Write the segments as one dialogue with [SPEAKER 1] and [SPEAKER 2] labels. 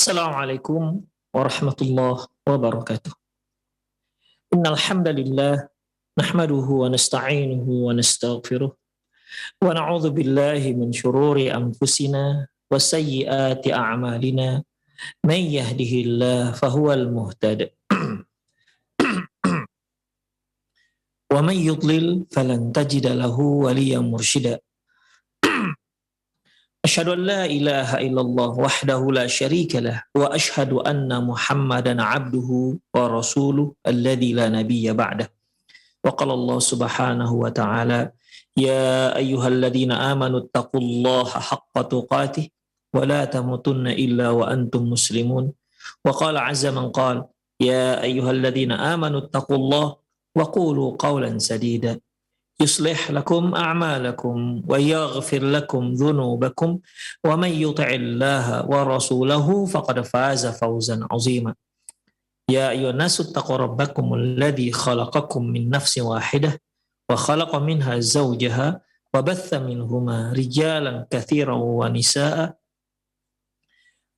[SPEAKER 1] Assalamualaikum warahmatullahi wabarakatuh. Innal hamdalillah nahmaduhu wa nasta'inuhu wa nastaghfiruh wa na'udzu billahi min shururi anfusina wa sayyiati a'malina. May yahdihillahu fahuwal muhtadi wa may yudlil falan tajida lahu waliyyan mursyida. Asyhadu an la ilaha illallah wahdahu la syarika lah wa asyhadu anna Muhammadan abduhu wa rasuluh alladzi la nabiyya ba'dah. Wa qala Allah subhanahu wa ta'ala ya ayyuhalladzina amanu taqullaha haqqa tuqatih wa la tamutunna illa wa antum muslimun. Wa qala azza man qala ya ayyuhalladzina amanu taqullaha wa qulu qawlan sadida yuslih lakum a'malakum wa yaghfir lakum dhunubakum wa man yuti'illaha wa rasulahu faqad faza fawzan 'azima. Ya ayyuhan nasu taqu rabbakumul ladzi khalaqakum min nafsin wahidah wa khalaqa minha zawjaha wa batha minhuma rijalan katsiran wa nisaa'a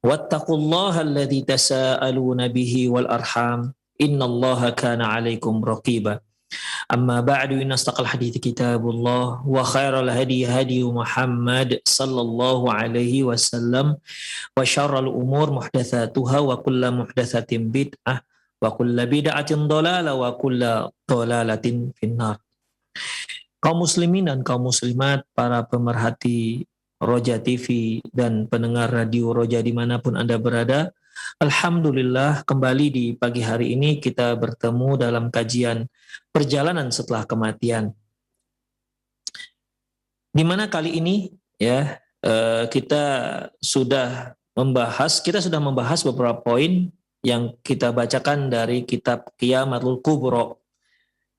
[SPEAKER 1] wattaqullaha alladzi tasaaluna bihi wal arham innallaha kana 'alaikum raqiba. Amma ba'du, inna astaqal hadithi kitabullah wa khairal hadi hadi Muhammad sallallahu alaihi wasallam wa syarrul umur muhdatsatuha wa kullu muhdatsatin bid'ah wa kullu bid'atin dhalalah wa kullu dhalalatin finnar. Kaum muslimin dan kaum muslimat, para pemerhati Roja TV dan pendengar radio Roja dimanapun Anda berada, alhamdulillah kembali di pagi hari ini kita bertemu dalam kajian perjalanan setelah kematian. Di mana kali ini ya kita sudah membahas beberapa poin yang kita bacakan dari kitab Qiyamatul Kubro,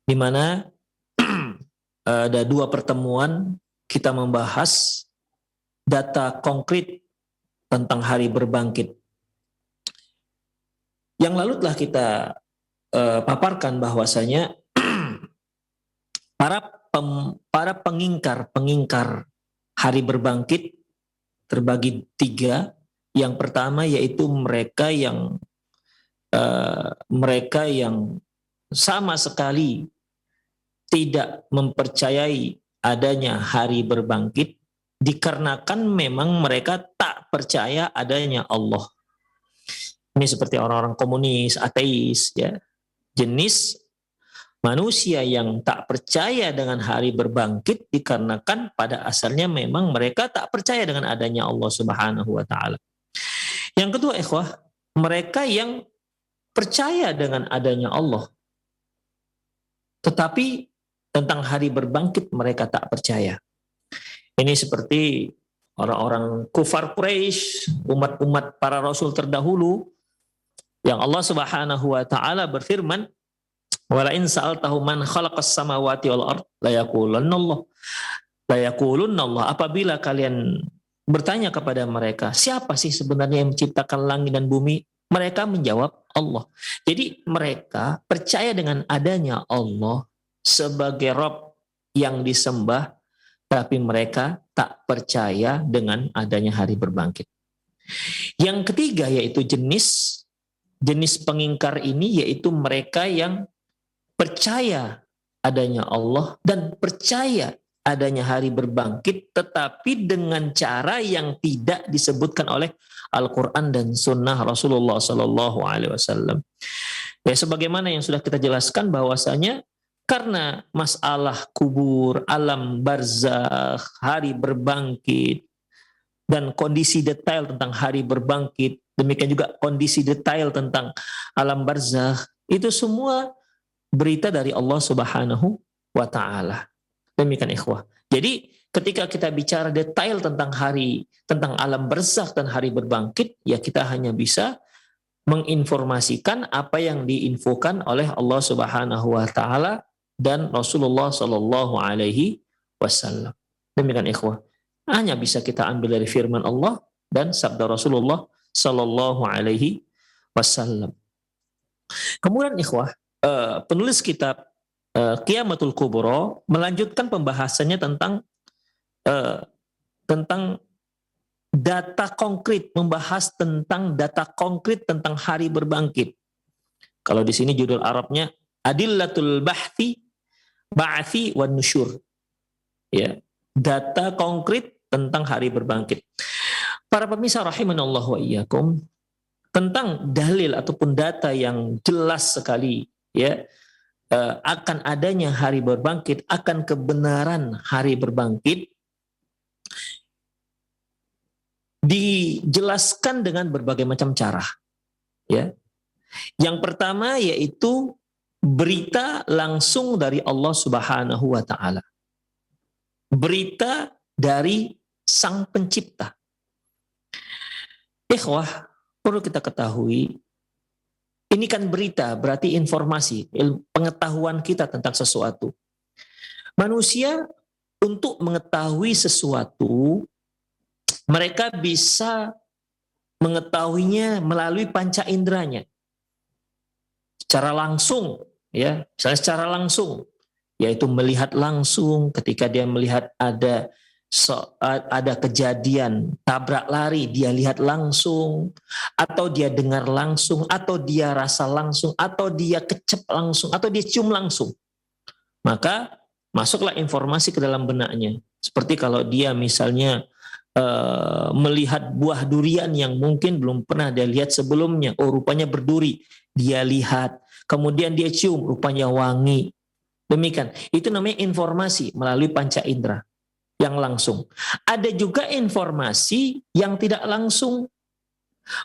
[SPEAKER 1] di mana ada 2 pertemuan kita membahas data konkret tentang hari berbangkit. Yang lalu telah kita paparkan bahwasanya para pengingkar hari berbangkit terbagi 3. Yang pertama yaitu mereka yang sama sekali tidak mempercayai adanya hari berbangkit dikarenakan memang mereka tak percaya adanya Allah. Ini seperti orang-orang komunis, ateis, ya. Jenis manusia yang tak percaya dengan hari berbangkit dikarenakan pada asalnya memang mereka tak percaya dengan adanya Allah Subhanahu wa taala. Yang kedua, ikhwah, mereka yang percaya dengan adanya Allah, tetapi tentang hari berbangkit mereka tak percaya. Ini seperti orang-orang kufar Quraisy, umat-umat para rasul terdahulu, yang Allah Subhanahu wa taala berfirman, "Wala in sa'altahu man khalaqas samawati wal ard la yaqulunna Allah." Apabila kalian bertanya kepada mereka, siapa sih sebenarnya yang menciptakan langit dan bumi? Mereka menjawab Allah. Jadi mereka percaya dengan adanya Allah sebagai Rabb yang disembah, tapi mereka tak percaya dengan adanya hari berbangkit. Yang ketiga yaitu jenis pengingkar ini, yaitu mereka yang percaya adanya Allah dan percaya adanya hari berbangkit, tetapi dengan cara yang tidak disebutkan oleh Al-Quran dan Sunnah Rasulullah Sallallahu Alaihi Wasallam. Ya, sebagaimana yang sudah kita jelaskan bahwasanya karena masalah kubur, alam barzakh, hari berbangkit, dan kondisi detail tentang hari berbangkit, demikian juga kondisi detail tentang alam barzakh, itu semua berita dari Allah Subhanahu wa taala. Demikian ikhwah. Jadi ketika kita bicara detail tentang alam barzakh dan hari berbangkit, ya kita hanya bisa menginformasikan apa yang diinfokan oleh Allah Subhanahu wa taala dan Rasulullah sallallahu alaihi wasallam. Demikian ikhwah. Hanya bisa kita ambil dari firman Allah dan sabda Rasulullah sallallahu alaihi wasallam. Kemudian ikhwah, penulis kitab Qiyamatul Kubro melanjutkan pembahasannya tentang data konkret, membahas tentang data konkret tentang hari berbangkit. Kalau di sini judul Arabnya Adillatul Ba'thi wan Nusyur. Ya, data konkret tentang hari berbangkit. Para pemirsa rahimanallah wa iyyakum, tentang dalil ataupun data yang jelas sekali ya akan adanya hari berbangkit, akan kebenaran hari berbangkit, dijelaskan dengan berbagai macam cara. Ya. Yang pertama yaitu berita langsung dari Allah Subhanahu wa taala. Berita dari Sang Pencipta. Ikhwah, perlu kita ketahui, ini kan berita, berarti informasi, pengetahuan kita tentang sesuatu. Manusia untuk mengetahui sesuatu, mereka bisa mengetahuinya melalui panca inderanya. Secara langsung, ya, misalnya secara langsung, yaitu melihat langsung ketika dia melihat ada kejadian tabrak lari, dia lihat langsung, atau dia dengar langsung, atau dia rasa langsung, atau dia kecep langsung, atau dia cium langsung. Maka masuklah informasi ke dalam benaknya. Seperti kalau dia misalnya melihat buah durian yang mungkin belum pernah dia lihat sebelumnya, oh rupanya berduri, dia lihat, kemudian dia cium, rupanya wangi. Demikian, itu namanya informasi melalui panca indera yang langsung. Ada juga informasi yang tidak langsung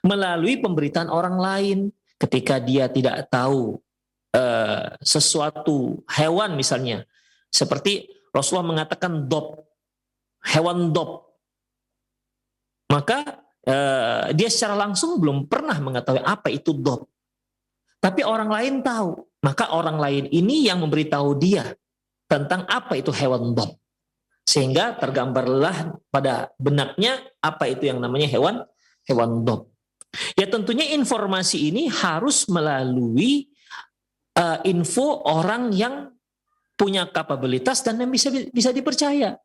[SPEAKER 1] melalui pemberitaan orang lain. Ketika dia tidak tahu sesuatu hewan misalnya, seperti Rasulullah mengatakan dob, hewan dob, maka dia secara langsung belum pernah mengetahui apa itu dob, tapi orang lain tahu, maka orang lain ini yang memberitahu dia tentang apa itu hewan dob. Sehingga tergambarlah pada benaknya apa itu yang namanya hewan dob. Ya tentunya informasi ini harus melalui info orang yang punya kapabilitas dan yang bisa dipercaya.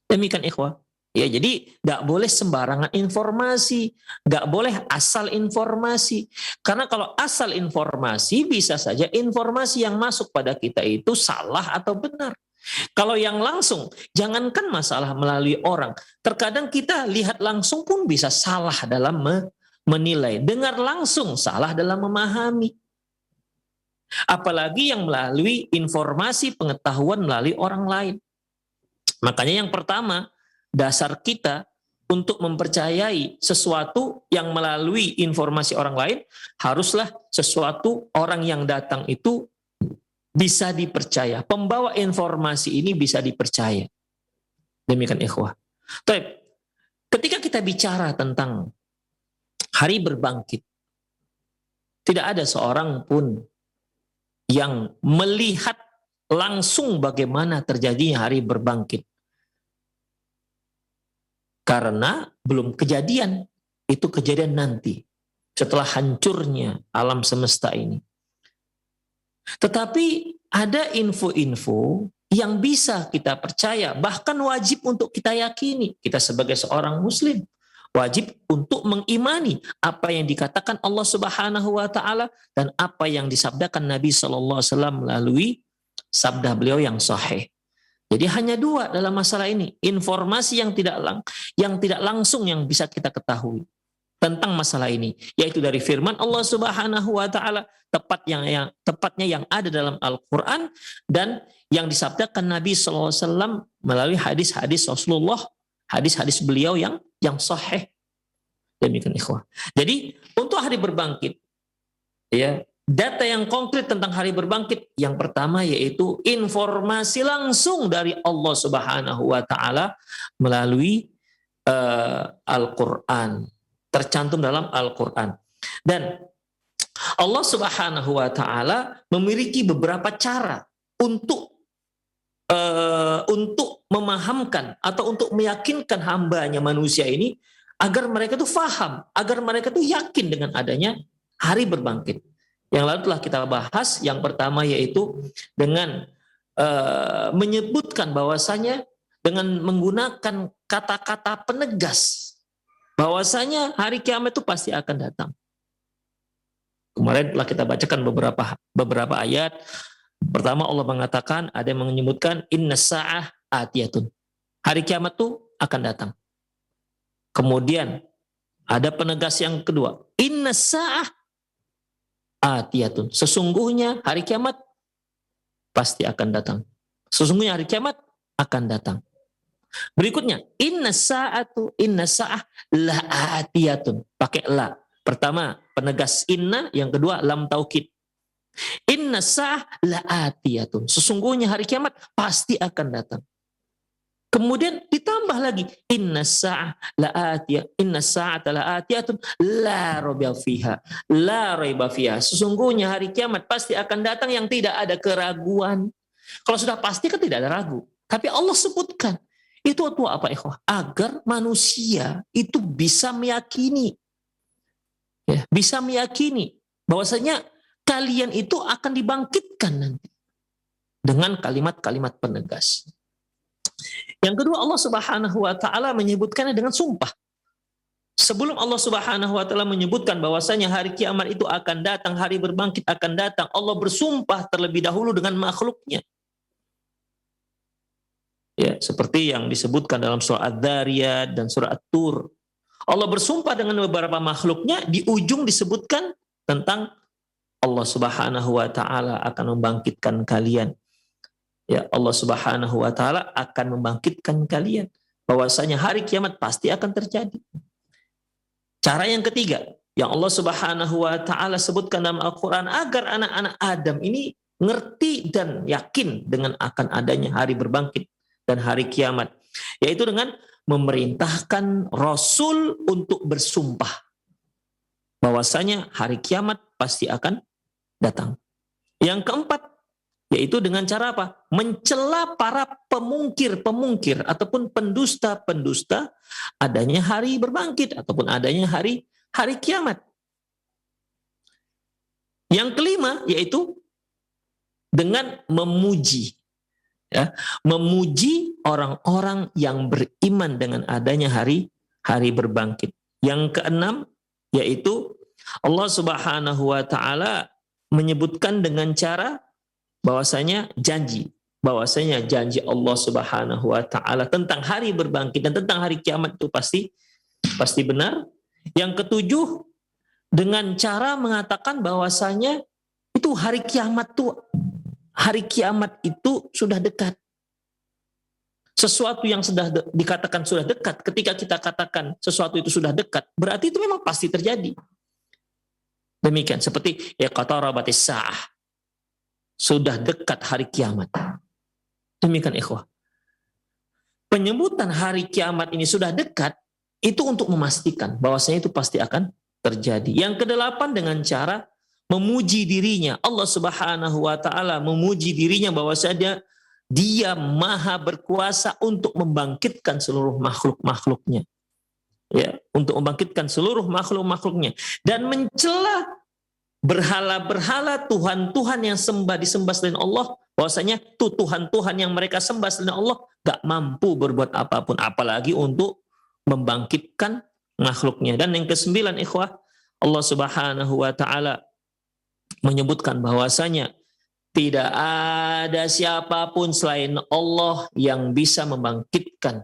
[SPEAKER 1] Demikian ikhwah. Ya jadi nggak boleh sembarangan informasi, nggak boleh asal informasi. Karena kalau asal informasi bisa saja informasi yang masuk pada kita itu salah atau benar. Kalau yang langsung, jangankan masalah melalui orang. Terkadang kita lihat langsung pun bisa salah dalam menilai. Dengar langsung salah dalam memahami. Apalagi yang melalui informasi pengetahuan melalui orang lain. Makanya yang pertama, dasar kita untuk mempercayai sesuatu yang melalui informasi orang lain, haruslah sesuatu orang yang datang itu bisa dipercaya. Pembawa informasi ini bisa dipercaya. Demikian ikhwah. Baik. Ketika kita bicara tentang hari berbangkit, tidak ada seorang pun yang melihat langsung bagaimana terjadinya hari berbangkit. Karena belum kejadian. Itu kejadian nanti. Setelah hancurnya alam semesta ini. Tetapi ada info-info yang bisa kita percaya, bahkan wajib untuk kita yakini. Kita sebagai seorang muslim wajib untuk mengimani apa yang dikatakan Allah Subhanahu wa taala dan apa yang disabdakan Nabi sallallahu alaihi wasallam melalui sabda beliau yang sahih. Jadi hanya dua dalam masalah ini, informasi yang tidak langsung yang bisa kita ketahui tentang masalah ini, yaitu dari firman Allah Subhanahu wa taala, tepatnya yang ada dalam Al-Qur'an dan yang disabdakan Nabi sallallahu alaihi wasallam melalui hadis-hadis Rasulullah, hadis-hadis beliau yang sahih. Demikian ikhwah. Jadi untuk hari berbangkit, ya, data yang konkret tentang hari berbangkit yang pertama yaitu informasi langsung dari Allah Subhanahu wa taala melalui Al-Qur'an. Tercantum dalam Al-Quran. Dan Allah Subhanahu wa taala memiliki beberapa cara untuk memahamkan atau untuk meyakinkan hambanya manusia ini agar mereka itu faham, agar mereka itu yakin dengan adanya hari berbangkit. Yang lalu telah kita bahas, yang pertama yaitu dengan menyebutkan bahwasanya dengan menggunakan kata-kata penegas bahwasanya hari kiamat itu pasti akan datang. Kemarin telah kita bacakan beberapa ayat. Pertama Allah mengatakan, ada yang menyebutkan inna sa'ah atiyatun. Hari kiamat itu akan datang. Kemudian ada penegas yang kedua, inna sa'ah atiyatun. Sesungguhnya hari kiamat pasti akan datang. Sesungguhnya hari kiamat akan datang. Berikutnya, inna sa'ah la atiyatun. Pakai la. Pertama, penegas inna, yang kedua lam taukid. Inna sa'ah la atiyatun. Sesungguhnya hari kiamat pasti akan datang. Kemudian ditambah lagi inna sa'ata la atiyatun la raiba fiha. La raiba fiha. Sesungguhnya hari kiamat pasti akan datang yang tidak ada keraguan. Kalau sudah pasti kan tidak ada ragu. Tapi Allah sebutkan itu apa ikhwah? Agar manusia itu bisa meyakini, ya, bisa meyakini bahwasanya kalian itu akan dibangkitkan nanti dengan kalimat-kalimat penegas. Yang kedua, Allah Subhanahu wa taala menyebutkannya dengan sumpah. Sebelum Allah Subhanahu wa taala menyebutkan bahwasanya hari kiamat itu akan datang, hari berbangkit akan datang, Allah bersumpah terlebih dahulu dengan makhluknya. Ya, seperti yang disebutkan dalam surah Adz-Dzariyat dan surah At-Tur. Allah bersumpah dengan beberapa makhluknya, di ujung disebutkan tentang Allah Subhanahu wa taala akan membangkitkan kalian. Ya, Allah Subhanahu wa taala akan membangkitkan kalian. Bahwasanya hari kiamat pasti akan terjadi. Cara yang ketiga yang Allah Subhanahu wa taala sebutkan dalam Al-Qur'an agar anak-anak Adam ini ngerti dan yakin dengan akan adanya hari berbangkit dan hari kiamat, yaitu dengan memerintahkan Rasul untuk bersumpah bahwasanya hari kiamat pasti akan datang. Yang keempat, yaitu dengan cara apa? Mencela para pemungkir ataupun pendusta adanya hari berbangkit ataupun adanya hari kiamat. Yang kelima, yaitu dengan memuji, ya, memuji orang-orang yang beriman dengan adanya hari berbangkit. Yang keenam, yaitu Allah Subhanahu wa taala menyebutkan dengan cara bahwasanya janji Allah Subhanahu wa taala tentang hari berbangkit dan tentang hari kiamat itu pasti benar. Yang ketujuh, dengan cara mengatakan bahwasanya itu hari kiamat itu sudah dekat. Sesuatu yang sudah dikatakan sudah dekat, ketika kita katakan sesuatu itu sudah dekat, berarti itu memang pasti terjadi. Demikian seperti iqtarabatis sa'ah. Sudah dekat hari kiamat. Demikian ikhwah. Penyebutan hari kiamat ini sudah dekat itu untuk memastikan bahwasanya itu pasti akan terjadi. Yang kedelapan, dengan cara memuji dirinya. Allah Subhanahu wa taala memuji dirinya bahwasanya Dia maha berkuasa untuk membangkitkan seluruh makhluk-makhluknya. Ya, untuk membangkitkan seluruh makhluk-makhluknya dan mencela berhala-berhala, Tuhan-Tuhan yang disembah selain Allah, bahwasanya Tuhan-Tuhan yang mereka sembah selain Allah gak mampu berbuat apapun, apalagi untuk membangkitkan makhluknya. Dan yang kesembilan ikhwah, Allah Subhanahu wa taala menyebutkan bahwasanya tidak ada siapapun selain Allah yang bisa membangkitkan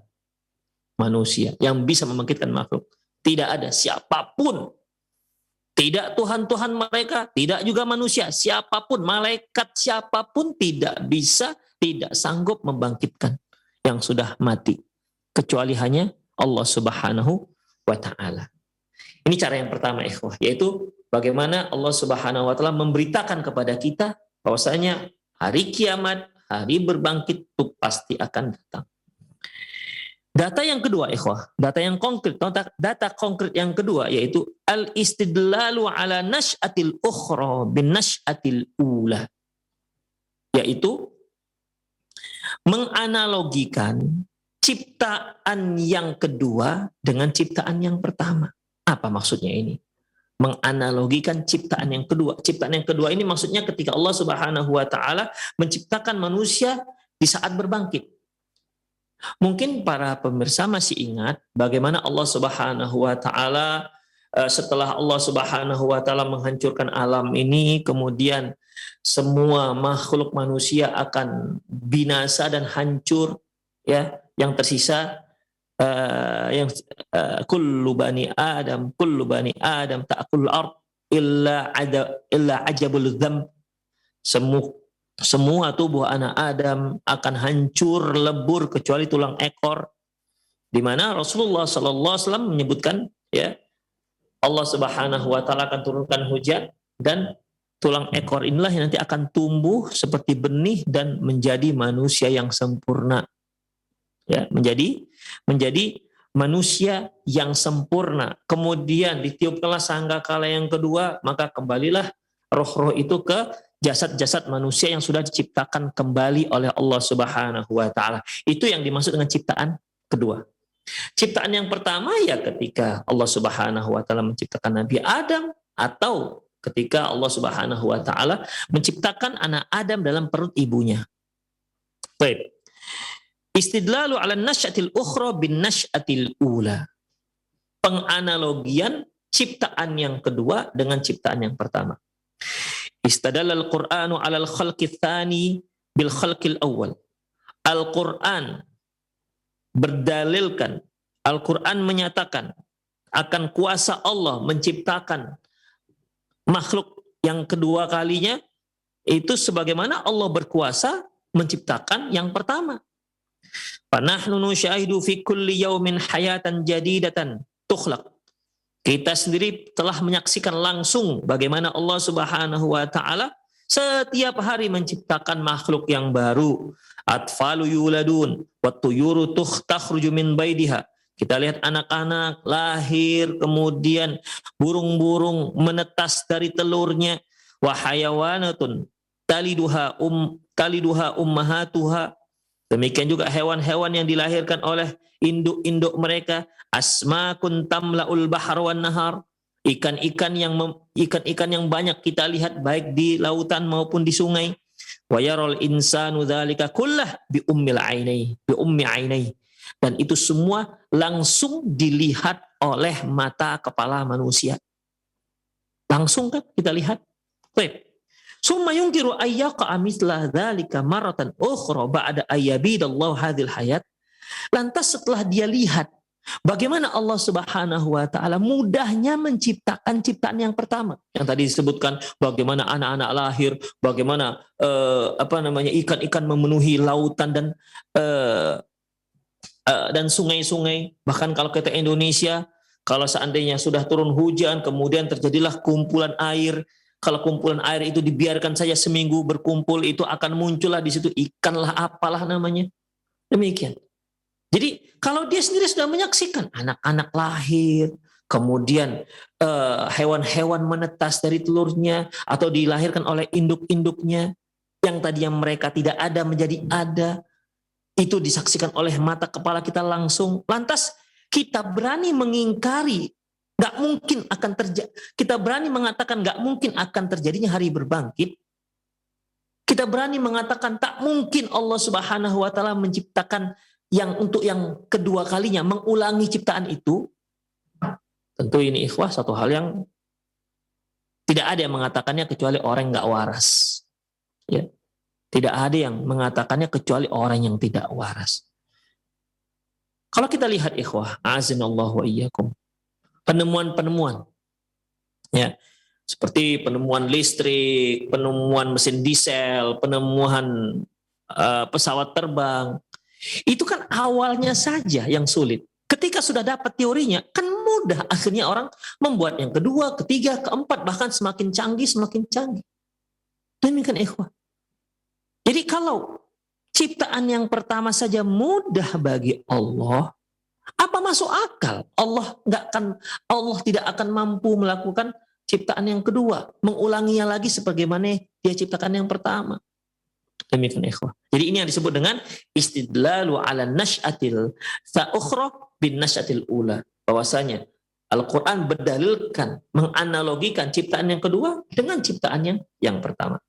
[SPEAKER 1] manusia, yang bisa membangkitkan makhluk. Tidak ada siapapun. Tidak Tuhan-Tuhan mereka, tidak juga manusia. Siapapun, malaikat siapapun tidak bisa, tidak sanggup membangkitkan yang sudah mati. Kecuali hanya Allah Subhanahu wa ta'ala. Ini cara yang pertama ikhwah, yaitu bagaimana Allah Subhanahu wa ta'ala memberitakan kepada kita bahwasanya hari kiamat, hari berbangkit itu pasti akan datang. Data yang kedua ikhwah, data konkret yang kedua yaitu al-istidlalu ala nash'atil ukhra bin nash'atil ula, yaitu menganalogikan ciptaan yang kedua dengan ciptaan yang pertama. Apa maksudnya ini? Menganalogikan ciptaan yang kedua. Ciptaan yang kedua ini maksudnya ketika Allah Subhanahu wa taala menciptakan manusia di saat berbangkit. Mungkin para pemirsa masih ingat bagaimana Allah Subhanahu wa taala setelah Allah Subhanahu wa taala menghancurkan alam ini, kemudian semua makhluk manusia akan binasa dan hancur, ya, yang tersisa yang kullu bani Adam ta'kulul ard illa ajabul dzamb. Semua tubuh anak Adam akan hancur lebur kecuali tulang ekor, di mana Rasulullah sallallahu alaihi wasallam menyebutkan, ya, Allah Subhanahu wa taala akan turunkan hujan dan tulang ekor inilah yang nanti akan tumbuh seperti benih dan menjadi manusia yang sempurna. Ya, menjadi manusia yang sempurna. Kemudian ditiupkanlah sangkakala yang kedua, maka kembalilah roh-roh itu ke jasad-jasad manusia yang sudah diciptakan kembali oleh Allah Subhanahu wa taala. Itu yang dimaksud dengan ciptaan kedua. Ciptaan yang pertama ya ketika Allah Subhanahu wa taala menciptakan Nabi Adam, atau ketika Allah Subhanahu wa taala menciptakan anak Adam dalam perut ibunya. Baik. Istidlalu ala nasy'atil ukhra bin nasy'atil ula. Penganalogian ciptaan yang kedua dengan ciptaan yang pertama. Istadallal Qur'anu 'alal khalqi tsani bil khalqil awwal. Al-Qur'an berdalilkan, Al-Qur'an menyatakan akan kuasa Allah menciptakan makhluk yang kedua kalinya, itu sebagaimana Allah berkuasa menciptakan yang pertama. Fanahnu nusyahidu fi kulli yaumin hayatan jadidatan tukhlaq. Kita sendiri telah menyaksikan langsung bagaimana Allah Subhanahu wa taala setiap hari menciptakan makhluk yang baru. Atfalu yuladun wa tuyuru takhruju min baidiha. Kita lihat anak-anak lahir, kemudian burung-burung menetas dari telurnya. Wa hayawanatun taliduha ummahatuha. Demikian juga hewan-hewan yang dilahirkan oleh induk-induk mereka. Asmakun tamla'ul bahar wan nahar. Ikan-ikan yang banyak kita lihat baik di lautan maupun di sungai. Wa yaral insanu dzalika kullah bi ummi ainai. Dan itu semua langsung dilihat oleh mata kepala manusia. Langsung kan kita lihat. Baik. Summa yungkiru ayyaqa mithla dzalika maratan ukhra ba'da ayyabidallahu hadhil hayat. Lantas setelah dia lihat bagaimana Allah Subhanahu wa taala mudahnya menciptakan ciptaan yang pertama. Yang tadi disebutkan bagaimana anak-anak lahir, bagaimana ikan-ikan memenuhi lautan dan sungai-sungai. Bahkan kalau kita Indonesia, kalau seandainya sudah turun hujan kemudian terjadilah kumpulan air, kalau kumpulan air itu dibiarkan saja seminggu berkumpul, itu akan muncullah di situ ikan lah apalah namanya. Demikian. Jadi kalau dia sendiri sudah menyaksikan anak-anak lahir, kemudian hewan-hewan menetas dari telurnya atau dilahirkan oleh induk-induknya, yang tadi yang mereka tidak ada menjadi ada, itu disaksikan oleh mata kepala kita langsung. Lantas kita berani mengingkari, gak mungkin akan terjadi. Kita berani mengatakan gak mungkin akan terjadinya hari berbangkit. Kita berani mengatakan tak mungkin Allah Subhanahu wa taala menciptakan yang untuk yang kedua kalinya, mengulangi ciptaan itu. Tentu ini ikhwah satu hal yang tidak ada yang mengatakannya kecuali orang yang gak waras. Ya. Tidak ada yang mengatakannya kecuali orang yang tidak waras. Kalau kita lihat ikhwah, azinallahu wa iyyakum, penemuan-penemuan, ya, seperti penemuan listrik, penemuan mesin diesel, penemuan pesawat terbang, itu kan awalnya saja yang sulit. Ketika sudah dapat teorinya, kan mudah akhirnya orang membuat yang kedua, ketiga, keempat, bahkan semakin canggih. Demikian ikhwah. Jadi kalau ciptaan yang pertama saja mudah bagi Allah, apa masuk akal Allah tidak akan mampu melakukan ciptaan yang kedua, mengulanginya lagi sebagaimana dia ciptakan yang pertama. Demikian ikhwah. Jadi ini yang disebut dengan istidlalu ala nasy'atil ukhra bin nasy'atil ula. Bahwasanya Al-Quran berdalilkan, menganalogikan ciptaan yang kedua dengan ciptaan yang pertama.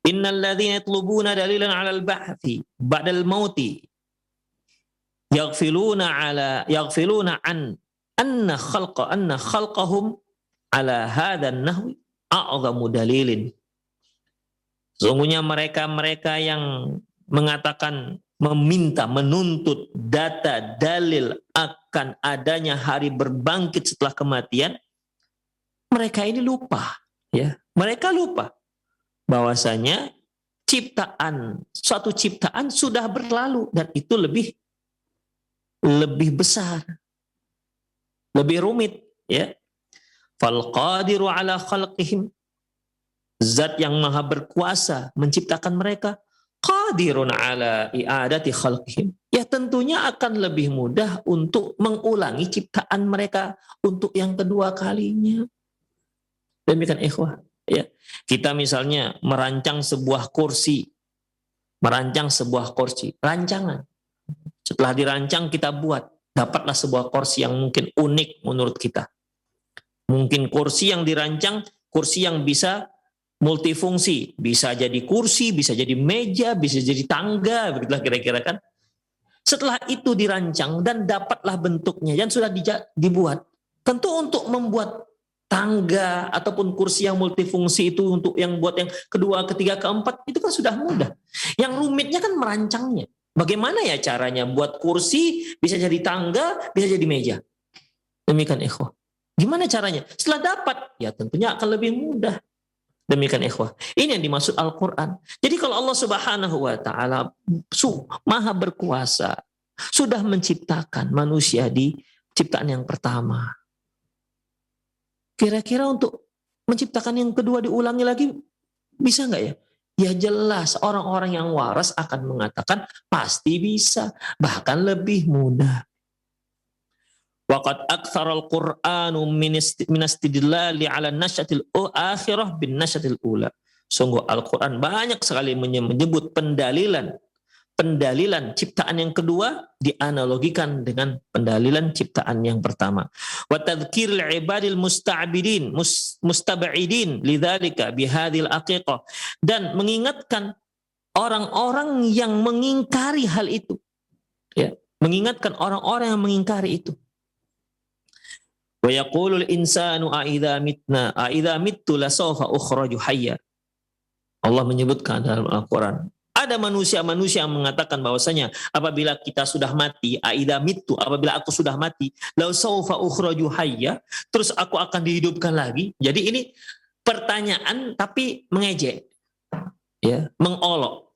[SPEAKER 1] Innal ladzina yatlubuna dalilan 'alal ba'thi ba'dal mauti yaghfiluna an anna khalqahum ala hadzal nahwi a'zamu dalilin. Sesungguhnya mereka-mereka yang mengatakan, meminta, menuntut data dalil akan adanya hari berbangkit setelah kematian, mereka ini lupa, ya. Mereka lupa bahwasanya suatu ciptaan sudah berlalu dan itu lebih besar, lebih rumit, ya. Fal qadiru ala khalqihim, zat yang maha berkuasa menciptakan mereka, qadirun ala i'adati khalqihim, ya tentunya akan lebih mudah untuk mengulangi ciptaan mereka untuk yang kedua kalinya. Demikian ikhwah, ya. Kita misalnya merancang sebuah kursi, rancangan. Setelah dirancang kita buat, dapatlah sebuah kursi yang mungkin unik menurut kita. Mungkin kursi yang dirancang, kursi yang bisa multifungsi, bisa jadi kursi, bisa jadi meja, bisa jadi tangga, begitulah kira-kira kan. Setelah itu dirancang dan dapatlah bentuknya yang sudah dibuat. Tentu untuk membuat tangga ataupun kursi yang multifungsi itu untuk yang buat yang kedua, ketiga, keempat itu kan sudah mudah. Yang rumitnya kan merancangnya. Bagaimana ya caranya buat kursi bisa jadi tangga, bisa jadi meja. Demikian ikhwah. Gimana caranya? Setelah dapat, ya tentunya akan lebih mudah. Demikian ikhwah. Ini yang dimaksud Al-Quran. Jadi kalau Allah Subhanahu wa ta'ala maha berkuasa, sudah menciptakan manusia di ciptaan yang pertama, kira-kira untuk menciptakan yang kedua diulangi lagi, bisa nggak ya? Ya jelas orang-orang yang waras akan mengatakan pasti bisa, bahkan lebih mudah. Waqad aktsara al-Qur'anu min istidlali 'ala nasyatil akhirah bin nasyatil ula. Sungguh Al-Qur'an banyak sekali menyebut pendalilan ciptaan yang kedua dianalogikan dengan pendalilan ciptaan yang pertama. Wa tadhkiril ibadil mustab'idin lidzalika bihadhil aqiqah, dan mengingatkan orang-orang yang mengingkari hal itu. Ya, mengingatkan orang-orang yang mengingkari itu. Wa yaqulul insanu a'idza mittu lasawfa ukhraju hayya. Allah menyebutkan dalam Al-Qur'an, ada manusia-manusia yang mengatakan bahwasanya apabila kita sudah mati, a'idza mittu, apabila aku sudah mati, lasawfa ukhraju hayya, terus aku akan dihidupkan lagi. Jadi ini pertanyaan tapi mengejek, ya, mengolok.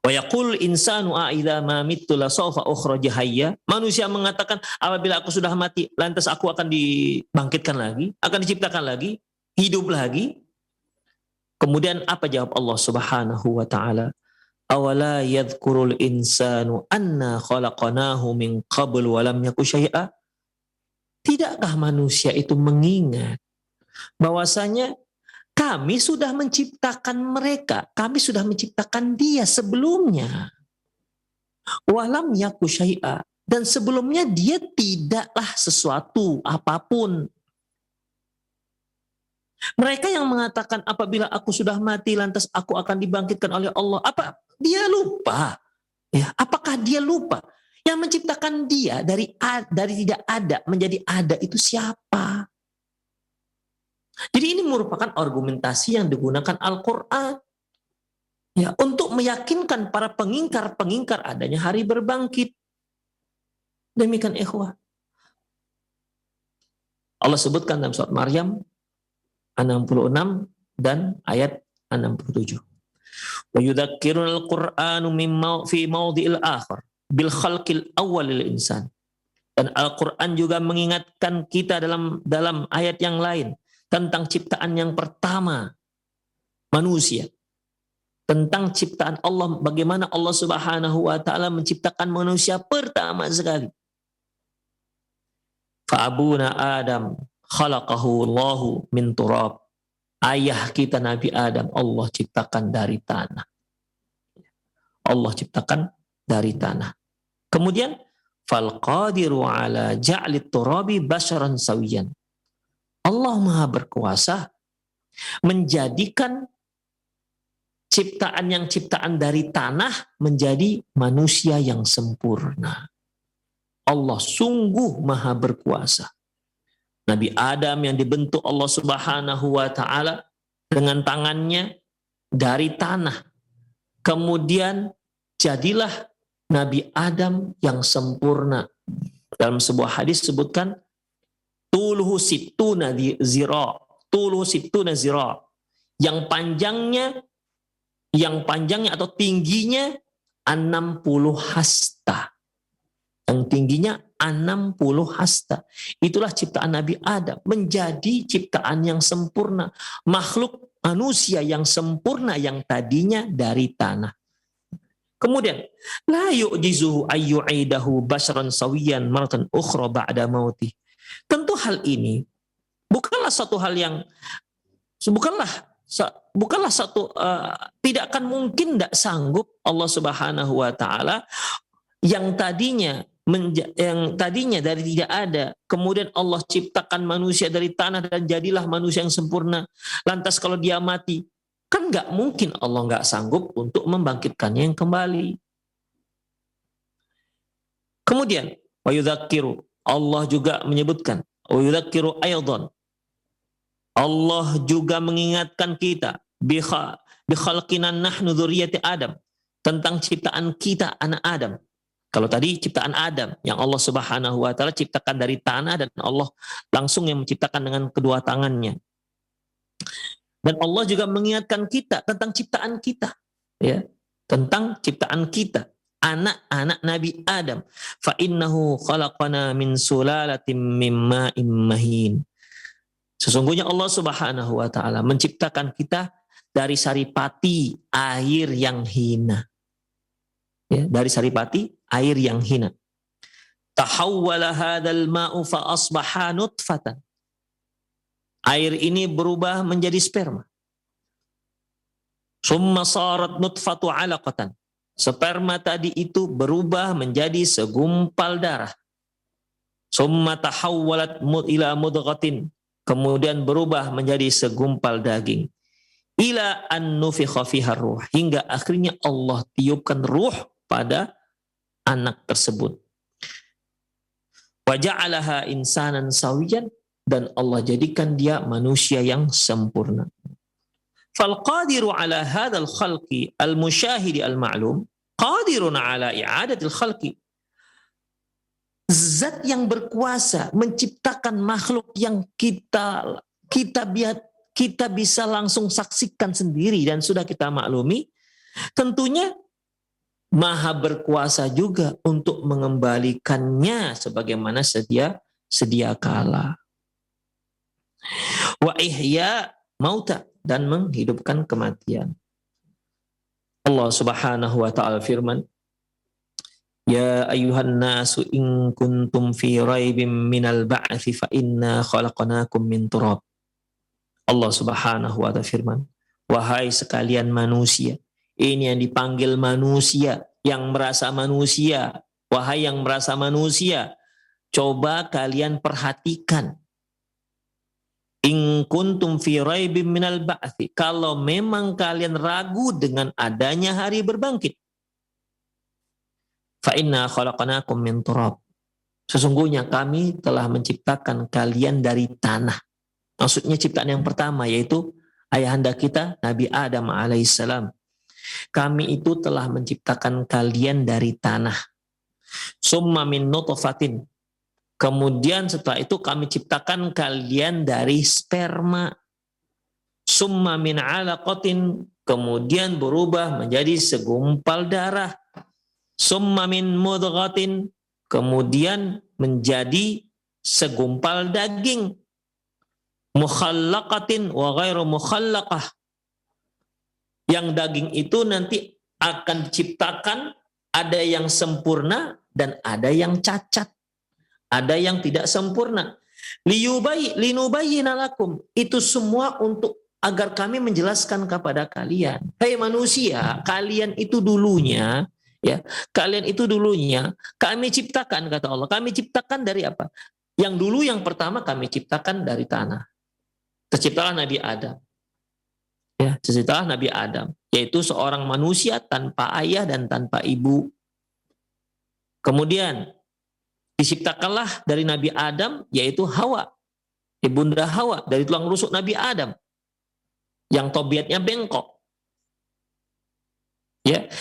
[SPEAKER 1] Wa yaqul insanu a'idza ma mittu lasawfa ukhraju hayya. Manusia mengatakan apabila aku sudah mati lantas aku akan dibangkitkan lagi, akan diciptakan lagi, hidup lagi. Kemudian apa jawab Allah Subhanahu wa ta'ala? Awala yadhkurul insanu anna khalaqnahu min qabl wa lam yaku syai'a. Tidakkah manusia itu mengingat bahwasanya kami sudah menciptakan mereka, kami sudah menciptakan dia sebelumnya. Walam yaku syai'a, dan sebelumnya dia tidaklah sesuatu apapun. Mereka yang mengatakan apabila aku sudah mati lantas aku akan dibangkitkan oleh Allah, apa dia lupa? Ya, apakah dia lupa? Yang menciptakan dia dari tidak ada menjadi ada itu siapa? Jadi ini merupakan argumentasi yang digunakan Al-Quran, ya, untuk meyakinkan para pengingkar adanya hari berbangkit. Demikian ikhwah. Allah sebutkan dalam surat Maryam 66 dan ayat 67. Wa yudzakkiruna al-Qur'anu fi mawdi'il akhar bil khalqil awwal lil insan. Dan Al-Qur'an juga mengingatkan kita dalam ayat yang lain tentang ciptaan yang pertama manusia. Tentang ciptaan Allah, bagaimana Allah Subhanahu wa ta'ala menciptakan manusia pertama sekali. Fa'abuna Adam khalaqahu Allahu min turab. Ayah kita Nabi Adam Allah ciptakan dari tanah. Allah ciptakan dari tanah. Kemudian fal qadiru ala ja'lit turabi basharan sawiyan. Allah Maha berkuasa menjadikan ciptaan dari tanah menjadi manusia yang sempurna. Allah sungguh maha berkuasa. Nabi Adam yang dibentuk Allah Subhanahu wa taala dengan tangannya dari tanah. Kemudian jadilah Nabi Adam yang sempurna. Dalam sebuah hadis disebutkan tuluhu sittuna zira, tuluhu sittuna zira. Yang panjangnya atau tingginya 60 hasta. Yang tingginya 60 hasta. Itulah ciptaan Nabi Adam. Menjadi ciptaan yang sempurna. Makhluk manusia yang sempurna yang tadinya dari tanah. Kemudian, la yu'jizuhu ayyu'idahu basharan sawiyan maratan ukhra ba'da mautih. Tentu hal ini bukanlah satu hal yang bukanlah satu tidak akan mungkin tidak sanggup Allah Subhanahu wa taala yang tadinya dari tidak ada, kemudian Allah ciptakan manusia dari tanah dan jadilah manusia yang sempurna. Lantas kalau dia mati, kan nggak mungkin Allah nggak sanggup untuk membangkitkannya yang kembali. Kemudian wa yudzakiru, Allah juga menyebutkan wa yudzakiru aydan, Allah juga mengingatkan kita bi khalqinan nahnu dzurriyyati Adam, tentang ciptaan kita anak Adam. Kalau tadi ciptaan Adam yang Allah Subhanahu wa taala ciptakan dari tanah dan Allah langsung yang menciptakan dengan kedua tangannya. Dan Allah juga mengingatkan kita tentang ciptaan kita, ya, tentang ciptaan kita, anak-anak Nabi Adam. Fa innahu khalaqana min sulalatin min ma'in mahin. Sesungguhnya Allah Subhanahu wa taala menciptakan kita dari saripati air yang hina. Ya, dari saripati air yang hina. Tahawwala hadzal ma'u fa asbaha nutfatan. Air ini berubah menjadi sperma. Summa sarat nutfatu 'alaqatan. Sperma tadi itu berubah menjadi segumpal darah. Summa tahawwalat ila mudghatin. Kemudian berubah menjadi segumpal daging. Ila an nufikha fiha ruh. Hingga akhirnya Allah tiupkan ruh pada anak tersebut. Wa ja'alaha insanan sawiyan, dan Allah jadikan dia manusia yang sempurna. Fal qadiru ala hadzal khalqi al musyahidi al ma'lum qadirun ala i'adatil khalqi. Zat yang berkuasa menciptakan makhluk yang kita bisa langsung saksikan sendiri dan sudah kita maklumi, tentunya Maha berkuasa juga untuk mengembalikannya sebagaimana sedia kala. Wa ihya mauta, dan menghidupkan kematian. Allah Subhanahu wa taala firman, ya ayuhan nasu in kuntum fi raibim minal ba'thi fa inna khalaqnakum min turab. Allah Subhanahu wa taala firman, wahai sekalian manusia. Ini yang dipanggil manusia, yang merasa manusia. Wahai yang merasa manusia, coba kalian perhatikan. In kuntum fi raibim minal ba'thi. Kalau memang kalian ragu dengan adanya hari berbangkit. Fa inna khalaqnakum min turab. Sesungguhnya kami telah menciptakan kalian dari tanah. Maksudnya ciptaan yang pertama yaitu ayahanda kita Nabi Adam alaihissalam. Kami itu telah menciptakan kalian dari tanah. Summa min nutfatin. Kemudian setelah itu kami ciptakan kalian dari sperma. Summa min alaqatin. Kemudian berubah menjadi segumpal darah. Summa min mudghatin. Kemudian menjadi segumpal daging. Mukhallaqatin wa ghairu mukhallaqah. Yang daging itu nanti akan diciptakan, ada yang sempurna dan ada yang cacat. Ada yang tidak sempurna. Linubayyina lakum. Itu semua untuk agar kami menjelaskan kepada kalian. Hei manusia, kalian itu dulunya kami ciptakan, kata Allah. Kami ciptakan dari apa? Yang pertama kami ciptakan dari tanah. Terciptalah Nabi Adam. Ya, setelah Nabi Adam, yaitu seorang manusia tanpa ayah dan tanpa ibu. Kemudian diciptakanlah dari Nabi Adam, yaitu Hawa, ibunda Hawa dari tulang rusuk Nabi Adam yang tobiatnya bengkok. Ya,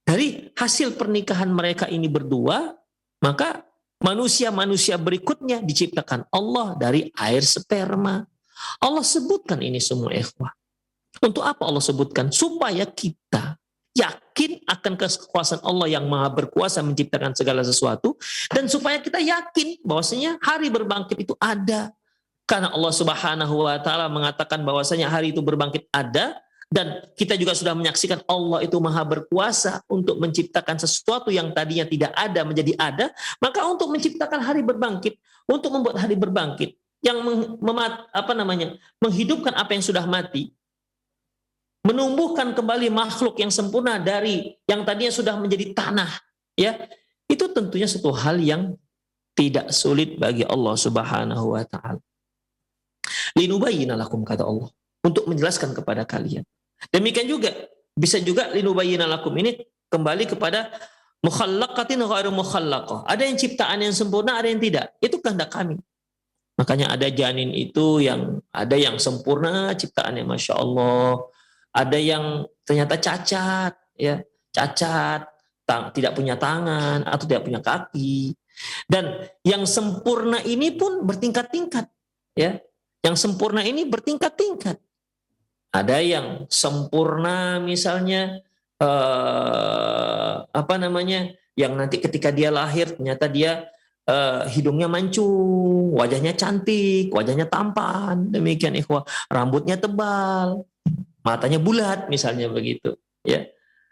[SPEAKER 1] dari hasil pernikahan mereka ini berdua, maka manusia-manusia berikutnya diciptakan Allah dari air sperma. Allah sebutkan ini semua, ikhwah. Untuk apa Allah sebutkan? Supaya kita yakin akan kekuasaan Allah yang maha berkuasa menciptakan segala sesuatu, dan supaya kita yakin bahwasanya hari berbangkit itu ada. Karena Allah Subhanahu wa taala mengatakan bahwasanya hari itu berbangkit ada, dan kita juga sudah menyaksikan Allah itu maha berkuasa untuk menciptakan sesuatu yang tadinya tidak ada menjadi ada. Maka untuk menciptakan hari berbangkit, untuk membuat hari berbangkit yang menghidupkan apa yang sudah mati, menumbuhkan kembali makhluk yang sempurna dari yang tadinya sudah menjadi tanah, ya, itu tentunya satu hal yang tidak sulit bagi Allah Subhanahu wa taala. Linubayyina lakum, kata Allah, untuk menjelaskan kepada kalian. Demikian juga bisa juga linubayyina lakum ini kembali kepada mukhallaqatin ghairu mukhallaqah. Ada yang ciptaan yang sempurna, ada yang tidak. Itu kehendak kami. Makanya ada janin itu yang ada yang sempurna ciptaannya, masya Allah. Ada yang ternyata cacat, ya, cacat, tidak punya tangan atau tidak punya kaki. Dan yang sempurna ini pun bertingkat-tingkat, ya. Yang sempurna ini bertingkat-tingkat. Ada yang sempurna misalnya yang nanti ketika dia lahir ternyata dia hidungnya mancung, wajahnya cantik, wajahnya tampan, demikian ikhwah, rambutnya tebal, matanya bulat misalnya begitu, ya.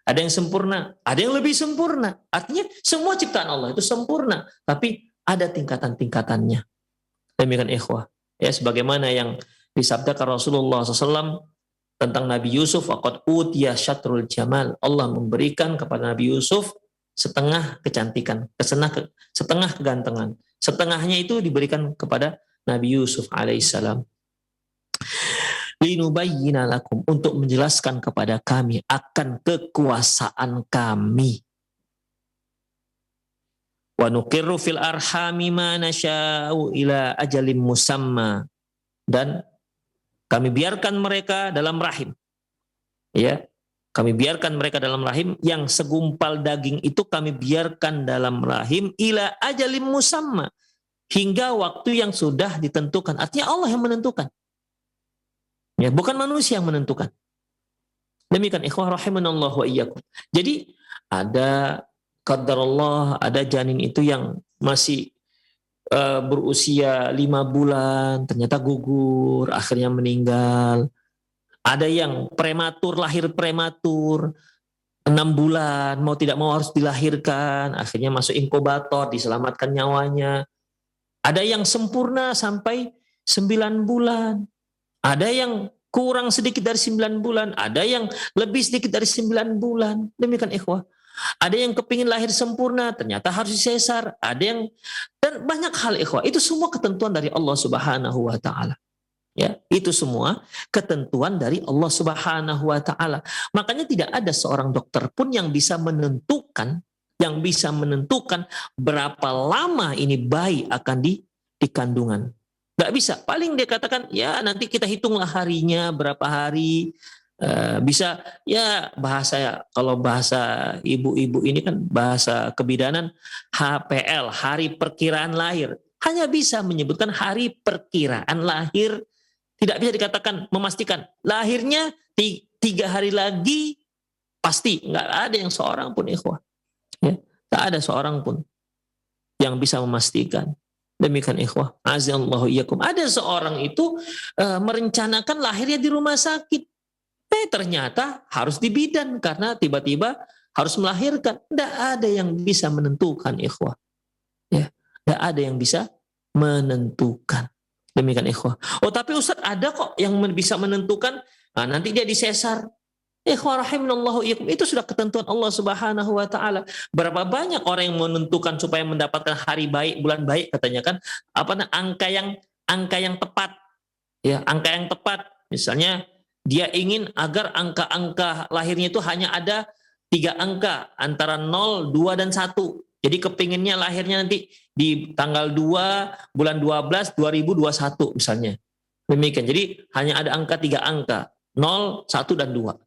[SPEAKER 1] Ada yang sempurna, ada yang lebih sempurna. Artinya semua ciptaan Allah itu sempurna, tapi ada tingkatan-tingkatannya. Demikian ikhwah, ya, sebagaimana yang disabdakan Rasulullah SAW tentang Nabi Yusuf, waqad utiya syatrul jamal. Allah memberikan kepada Nabi Yusuf setengah kecantikan, setengah kegantengan. Setengahnya itu diberikan kepada Nabi Yusuf alaihissalam. Linubayyina lakum, untuk menjelaskan kepada kami akan kekuasaan kami. Wa nuqirru fil arhami ma nasya'u ila ajalim musamma, dan kami biarkan mereka dalam rahim. Ya, kami biarkan mereka dalam rahim, yang segumpal daging itu kami biarkan dalam rahim ila ajalim musamma, hingga waktu yang sudah ditentukan. Artinya Allah yang menentukan. Ya, bukan manusia yang menentukan. Demikian ikhwah rahimanallah wa iyyakum. Jadi ada qadarullah, ada janin itu yang masih berusia 5 bulan, ternyata gugur, akhirnya meninggal. Ada yang prematur, lahir prematur, 6 bulan, mau tidak mau harus dilahirkan, akhirnya masuk inkubator, diselamatkan nyawanya. Ada yang sempurna sampai 9 bulan. Ada yang kurang sedikit dari 9 bulan, ada yang lebih sedikit dari 9 bulan. Demikian ikhwah. Ada yang kepingin lahir sempurna, ternyata harus disesar. Ada yang, dan banyak hal ikhwah. Itu semua ketentuan dari Allah Subhanahu wa taala. Ya, itu semua ketentuan dari Allah Subhanahu wa taala. Makanya tidak ada seorang dokter pun yang bisa menentukan berapa lama ini bayi akan di kandungan. Nggak bisa. Paling dia katakan, ya nanti kita hitunglah harinya, berapa hari. Bisa, ya kalau bahasa ibu-ibu ini kan bahasa kebidanan, HPL, hari perkiraan lahir. Hanya bisa menyebutkan hari perkiraan lahir. Tidak bisa dikatakan, memastikan. Lahirnya 3 hari lagi, pasti. Nggak ada yang seorang pun, ikhwah. Ya, nggak ada seorang pun yang bisa memastikan. Demikian ikhwah, azallahu iyyakum. Ada seorang itu merencanakan lahirnya di rumah sakit. Ternyata harus di bidan karena tiba-tiba harus melahirkan. Tidak ada yang bisa menentukan ikhwah. Ya, tidak ada yang bisa menentukan. Demikian ikhwah. Oh tapi Ustaz, ada kok yang bisa menentukan. Nah, nanti dia disesar. Ikhwah rahimanallahu iyyakum, itu sudah ketentuan Allah Subhanahu wa taala. Berapa banyak orang yang menentukan supaya mendapatkan hari baik, bulan baik, katanya kan angka yang tepat. Ya, angka yang tepat. Misalnya Dia ingin agar angka-angka lahirnya itu hanya ada 3 angka, antara 0, 2, dan 1. Jadi kepinginnya lahirnya nanti di tanggal 2, bulan 12, 2021 misalnya. Demikian. Jadi hanya ada angka 3 angka, 0, 1, dan 2.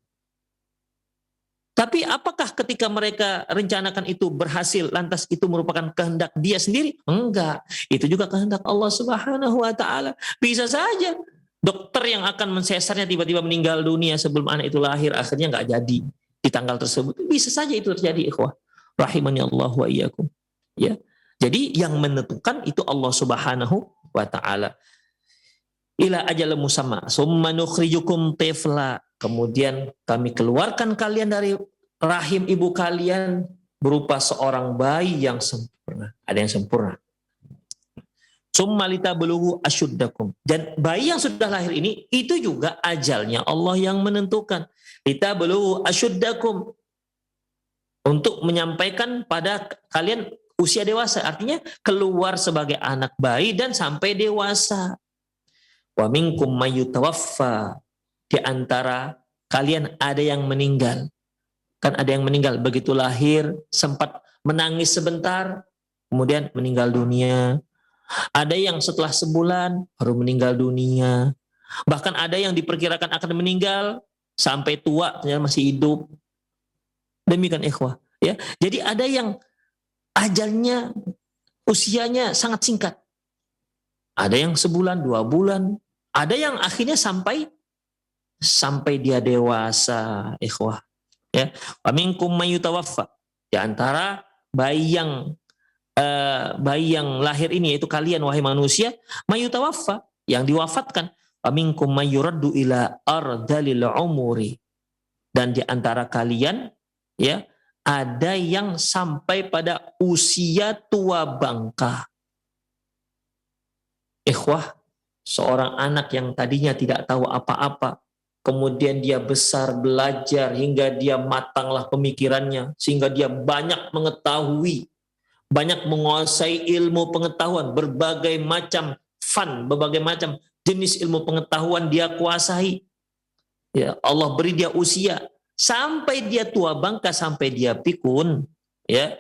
[SPEAKER 1] Tapi apakah ketika mereka rencanakan itu berhasil, lantas itu merupakan kehendak dia sendiri? Enggak. Itu juga kehendak Allah Subhanahu wa taala. Bisa saja dokter yang akan mensesarnya tiba-tiba meninggal dunia sebelum anak itu lahir, akhirnya nggak jadi di tanggal tersebut. Bisa saja itu terjadi, ikhwah. Rahimani Allah wa iyyakum. Ya. Jadi yang menentukan itu Allah Subhanahu wa taala. Ila ajalin musamma summa nukhrijukum tifla. Kemudian kami keluarkan kalian dari rahim ibu kalian berupa seorang bayi yang sempurna. Ada yang sempurna. Summa litablugu asyuddakum. Dan bayi yang sudah lahir ini, itu juga ajalnya Allah yang menentukan. Litablugu asyuddakum. Untuk menyampaikan pada kalian usia dewasa. Artinya keluar sebagai anak bayi dan sampai dewasa. Wa minkum mayyutawaffa. Di antara kalian ada yang meninggal. Kan ada yang meninggal begitu lahir, sempat menangis sebentar, kemudian meninggal dunia. Ada yang setelah sebulan baru meninggal dunia. Bahkan ada yang diperkirakan akan meninggal sampai tua ternyata masih hidup. Demikian ikhwah. Ya. Jadi ada yang ajalnya, usianya sangat singkat. Ada yang sebulan, 2 bulan. Ada yang akhirnya sampai dia dewasa, ikhwah. Ya, wa minkum mayyutawaffa. Di antara bayi yang lahir ini, yaitu kalian wahai manusia, mayyutawaffa, yang diwafatkan. Wa minkum mayyuraddu ila ardalil umuri. Dan di antara kalian, ya, ada yang sampai pada usia tua bangka. Ikhwah, seorang anak yang tadinya tidak tahu apa-apa, kemudian dia besar belajar hingga dia matanglah pemikirannya, sehingga dia banyak mengetahui, banyak menguasai ilmu pengetahuan, berbagai macam berbagai macam jenis ilmu pengetahuan dia kuasai. Ya, Allah beri dia usia sampai dia tua bangka, sampai dia pikun, ya.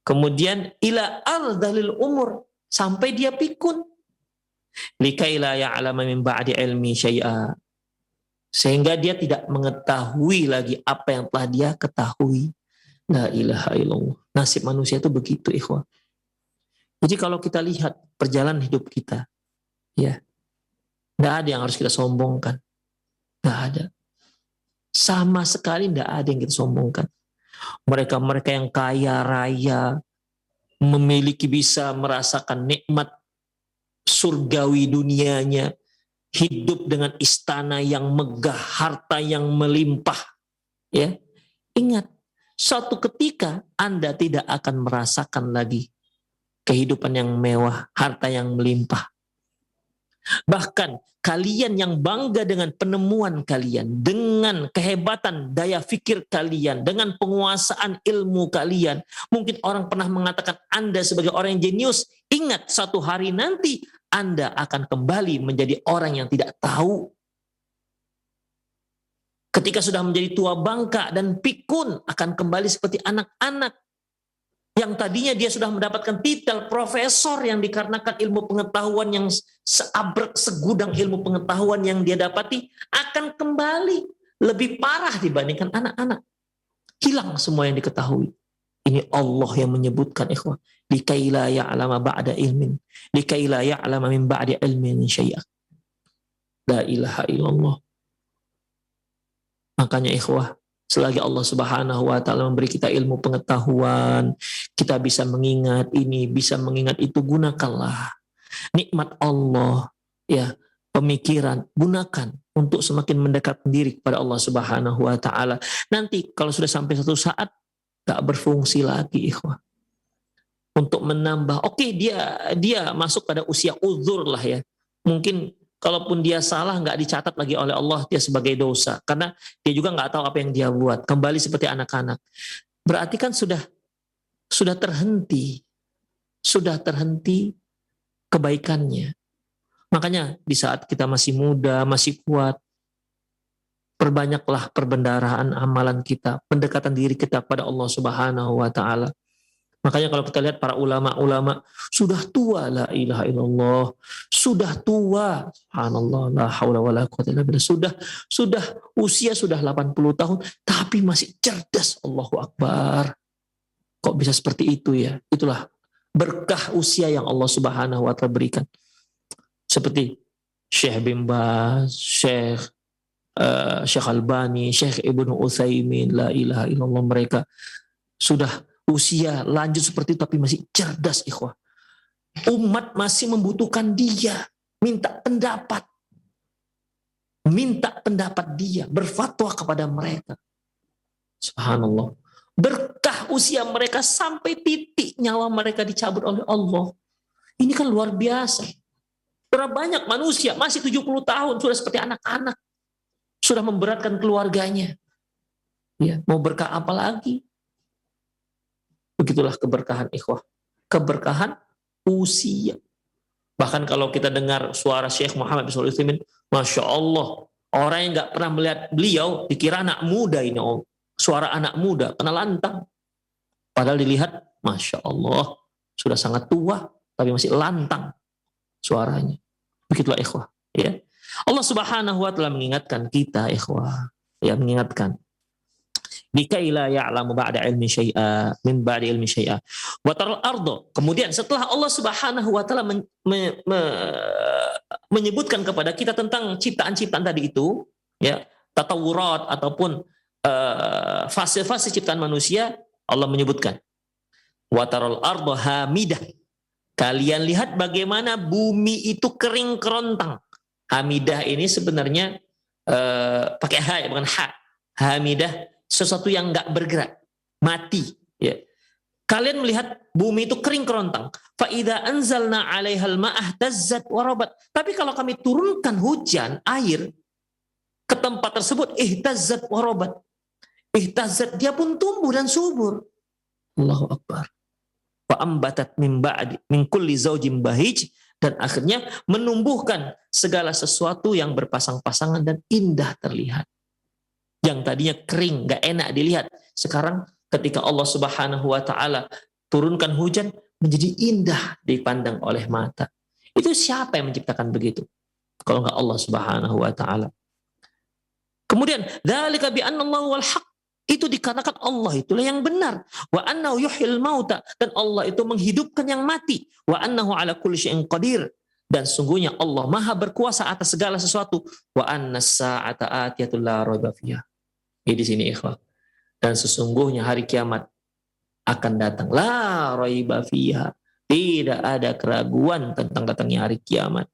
[SPEAKER 1] Kemudian ila ardalil umur, sampai dia pikun. Likai la ya'lama min ba'di ilmi syai'a. Sehingga dia tidak mengetahui lagi apa yang telah dia ketahui. La ilaha illallah. Nasib manusia itu begitu, ikhwah. Jadi kalau kita lihat perjalanan hidup kita, ya, nggak ada yang harus kita sombongkan. Nggak ada. Sama sekali nggak ada yang kita sombongkan. Mereka-mereka yang kaya raya, memiliki, bisa merasakan nikmat surgawi dunianya, hidup dengan istana yang megah, harta yang melimpah. Ya, ingat, suatu ketika Anda tidak akan merasakan lagi kehidupan yang mewah, harta yang melimpah. Bahkan kalian yang bangga dengan penemuan kalian, dengan kehebatan daya fikir kalian, dengan penguasaan ilmu kalian, mungkin orang pernah mengatakan Anda sebagai orang yang jenius. Ingat, suatu hari nanti Anda akan kembali menjadi orang yang tidak tahu. Ketika sudah menjadi tua bangka dan pikun, akan kembali seperti anak-anak yang tadinya dia sudah mendapatkan titel profesor, yang dikarenakan ilmu pengetahuan yang seabrek, segudang ilmu pengetahuan yang dia dapati, akan kembali lebih parah dibandingkan anak-anak. Hilang semua yang diketahui. Ini Allah yang menyebutkan, ikhwah, likai la ya'lama ba'da ilmin, likai la ya'lama min ba'di ilmin syai'a. La ilaha illallah. Makanya ikhwah, selagi Allah Subhanahu wa taala memberi kita ilmu pengetahuan, kita bisa mengingat ini, bisa mengingat itu, gunakanlah nikmat Allah, ya, pemikiran, gunakan untuk semakin mendekat diri kepada Allah Subhanahu wa taala. Nanti kalau sudah sampai satu saat gak berfungsi lagi, ikhwah. Untuk menambah, dia masuk pada usia uzur lah, ya. Mungkin kalaupun dia salah, nggak dicatat lagi oleh Allah dia sebagai dosa, karena dia juga nggak tahu apa yang dia buat, kembali seperti anak-anak. Berarti kan sudah terhenti kebaikannya. Makanya di saat kita masih muda, masih kuat, Perbanyaklah perbendaharaan amalan kita, pendekatan diri kita pada Allah Subhanahu wa taala. Makanya kalau kita lihat para ulama-ulama sudah tua, la ilaha illallah, sudah tua, subhanallah, la haula wala quwwata illa billah, sudah usia sudah 80 tahun tapi masih cerdas, Allahu akbar. Kok bisa seperti itu ya? Itulah berkah usia yang Allah Subhanahu wa taala berikan. Seperti Syekh bin Baz, Syekh Albani, Syekh Ibnu Utsaimin, la ilaha illallah, mereka sudah usia lanjut seperti itu tapi masih cerdas, ikhwah. Umat masih membutuhkan dia, minta pendapat dia, berfatwa kepada mereka. Subhanallah. Berkah usia mereka sampai titik nyawa mereka dicabut oleh Allah. Ini kan luar biasa. Berapa banyak manusia masih 70 tahun sudah seperti anak-anak. Sudah memberatkan keluarganya. Ya, mau berkah apa lagi? Begitulah keberkahan, ikhwah. Keberkahan usia. Bahkan kalau kita dengar suara Syekh Muhammad bin Shalih Al-Utsaimin, Masya Allah, orang yang nggak pernah melihat beliau dikira anak muda ini, suara anak muda, kena lantang. Padahal dilihat, Masya Allah, sudah sangat tua, tapi masih lantang suaranya. Begitulah, ikhwah. Ya. Allah Subhanahu wa taala mengingatkan kita, ikhwah, ya, mengingatkan. Likai la ya'lamu ba'da ilmi syai'a min ba'di ilmi syai'a wa taral ardo. Kemudian setelah Allah Subhanahu wa taala menyebutkan kepada kita tentang ciptaan-ciptaan tadi itu, ya, tatawurat ataupun fase-fase ciptaan manusia, Allah menyebutkan wa taral ardo hamidah. Kalian lihat bagaimana bumi itu kering kerontang. Hamidah ini sebenarnya pakai ha, bukan ha. Hamidah sesuatu yang nggak bergerak, mati. Ya. Kalian melihat bumi itu kering kerontang. Fa idza anzalna 'alaihal ma'ah tazzat wa rabat. Tapi kalau kami turunkan hujan, air ke tempat tersebut, ihtazzat wa rabat. Ihtazzat, dia pun tumbuh dan subur. Allahu akbar. Wa ambatat min ba'di min kulli zaujin bahij, dan akhirnya menumbuhkan segala sesuatu yang berpasang-pasangan dan indah terlihat. Yang tadinya kering, gak enak dilihat, sekarang ketika Allah Subhanahu wa taala turunkan hujan, menjadi indah dipandang oleh mata. Itu siapa yang menciptakan begitu? Kalau enggak Allah Subhanahu wa taala. Kemudian, dzalika bi anna Allahu wal haq. Itu dikatakan Allah itulah yang benar. Wa annahu yuhyil mauta, dan Allah itu menghidupkan yang mati. Wa annahu ala kulli syai'in qadir, dan sungguhnya Allah Maha berkuasa atas segala sesuatu. Wa annas sa'ata atiyatul la raiba fiha. Di sini, ikhwah. Dan sesungguhnya hari kiamat akan datang. La raiba fiha. Tidak ada keraguan tentang datangnya hari kiamat.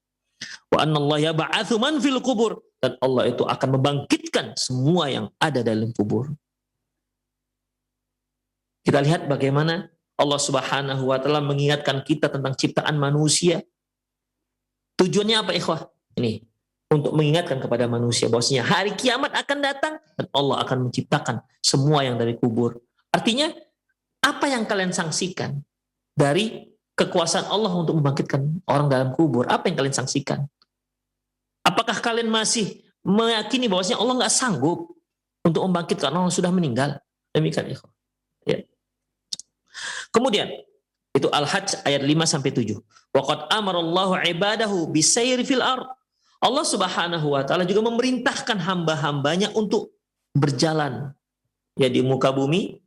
[SPEAKER 1] Wa annallaha yab'atsu man fil qubur, dan Allah itu akan membangkitkan semua yang ada dalam kubur. Kita lihat bagaimana Allah Subhanahu wa taala mengingatkan kita tentang ciptaan manusia. Tujuannya apa, ikhwah? Ini untuk mengingatkan kepada manusia bahwasanya hari kiamat akan datang dan Allah akan menciptakan semua yang dari kubur. Artinya, apa yang kalian saksikan dari kekuasaan Allah untuk membangkitkan orang dalam kubur? Apa yang kalian saksikan? Apakah kalian masih meyakini bahwasanya Allah nggak sanggup untuk membangkitkan orang yang sudah meninggal? Demikian, ikhwah. Ya. Kemudian itu Al-Hajj ayat 5-7. Waqad amarallahu ibadahu bisayri fil ard. Allah Subhanahu wa taala juga memerintahkan hamba-hambanya untuk berjalan, ya, di muka bumi,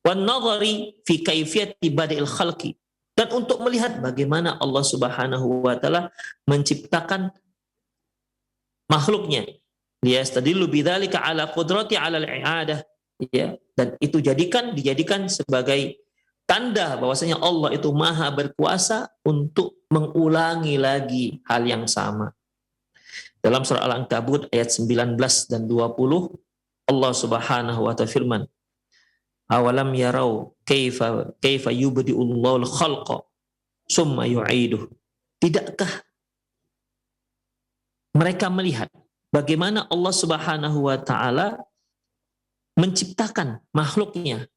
[SPEAKER 1] wan nadhari fi kaifiyati badil khalqi, dan untuk melihat bagaimana Allah Subhanahu wa taala menciptakan makhluknya. Liyastadillu bidzalika ala qudrati ala al-i'adah, ya, dan itu dijadikan sebagai tanda bahwasanya Allah itu maha berkuasa untuk mengulangi lagi hal yang sama. Dalam surah Al-Ankabut ayat 19 dan 20, Allah Subhanahu wa ta'ala firman, awalam yarau kaifa yubdi'ullahul khalqa summa yu'iduh. Tidakkah mereka melihat bagaimana Allah Subhanahu wa ta'ala menciptakan makhluknya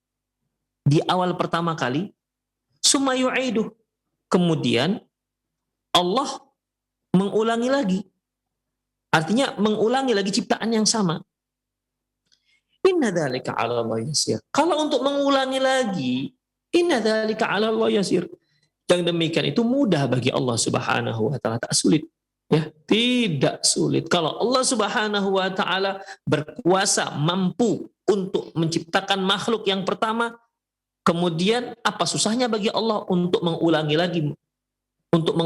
[SPEAKER 1] di awal pertama kali, summa yu'iduh, kemudian Allah mengulangi lagi. Artinya mengulangi lagi ciptaan yang sama. Inna dzalika 'ala Allah yasir. Kalau untuk mengulangi lagi, inna dzalika 'ala Allah yasir. Yang demikian itu mudah bagi Allah Subhanahu wa taala, tak sulit. Ya, tidak sulit. Kalau Allah Subhanahu wa taala berkuasa, mampu untuk menciptakan makhluk yang pertama, kemudian apa susahnya bagi Allah untuk mengulangi lagi, untuk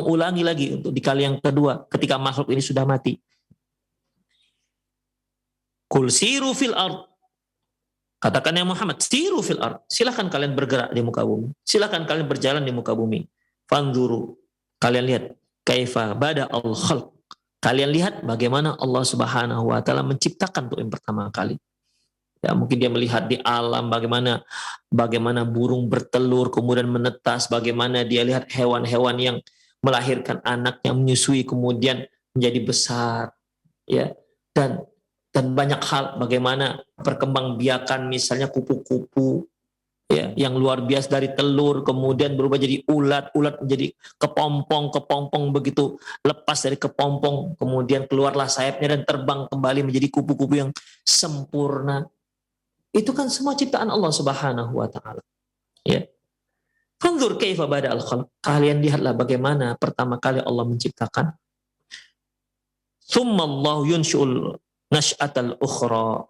[SPEAKER 1] di kali yang kedua ketika makhluk ini sudah mati. Qul siru fil ard. Katakan ya Muhammad, siru fil ard. Silakan kalian bergerak di muka bumi. Silakan kalian berjalan di muka bumi. Fanzuru. Kalian lihat kaifa bada al khalq. Kalian lihat bagaimana Allah Subhanahu wa taala menciptakan untuk yang pertama kali. Ya, mungkin dia melihat di alam bagaimana burung bertelur kemudian menetas, bagaimana dia lihat hewan-hewan yang melahirkan anak yang menyusui kemudian menjadi besar, ya. Dan banyak hal, bagaimana perkembangbiakan misalnya kupu-kupu, ya, yang luar biasa dari telur kemudian berubah jadi ulat menjadi kepompong begitu lepas dari kepompong kemudian keluarlah sayapnya dan terbang kembali menjadi kupu-kupu yang sempurna. Itu kan semua ciptaan Allah Subhanahu wa taala. Ya. Fanzur kaifa bada al-khalq. Kalian lihatlah bagaimana pertama kali Allah menciptakan. Tsumma Allah yunshi'ul nash'atal ukhra,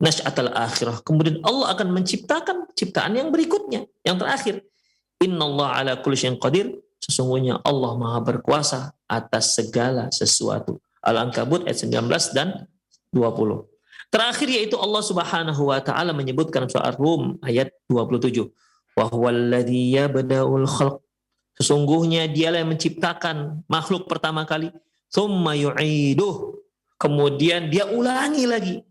[SPEAKER 1] nash'atal akhirah. Kemudian Allah akan menciptakan ciptaan yang berikutnya, yang terakhir. Innallaha ala kulli syai'in qadir. Sesungguhnya Allah Maha berkuasa atas segala sesuatu. Al-Ankabut ayat 19 dan 20. Terakhir yaitu Allah Subhanahu wa taala menyebutkan surah Ar-Rum ayat 27. Wa huwallazi yabda'ul khalq. Sesungguhnya dialah yang menciptakan makhluk pertama kali, tsumma yu'iduh. Kemudian dia ulangi lagi.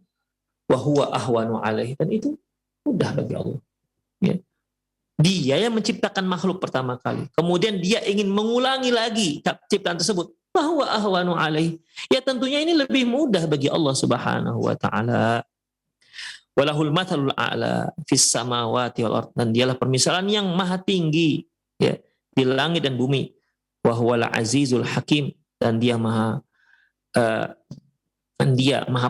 [SPEAKER 1] Wa huwa ahwanu alaihi. Dan itu mudah bagi Allah. Ya. Dia yang menciptakan makhluk pertama kali. Kemudian dia ingin mengulangi lagi ciptaan tersebut. Bahwa ahwanu alaihi. Ya tentunya ini lebih mudah bagi Allah Subhanahu wa taala. Walahul mathalul a'la fis samawati wal ardh. Dan dialah permisalan yang maha tinggi, ya, di langit dan bumi. Wa huwal azizul hakim. Dan dia maha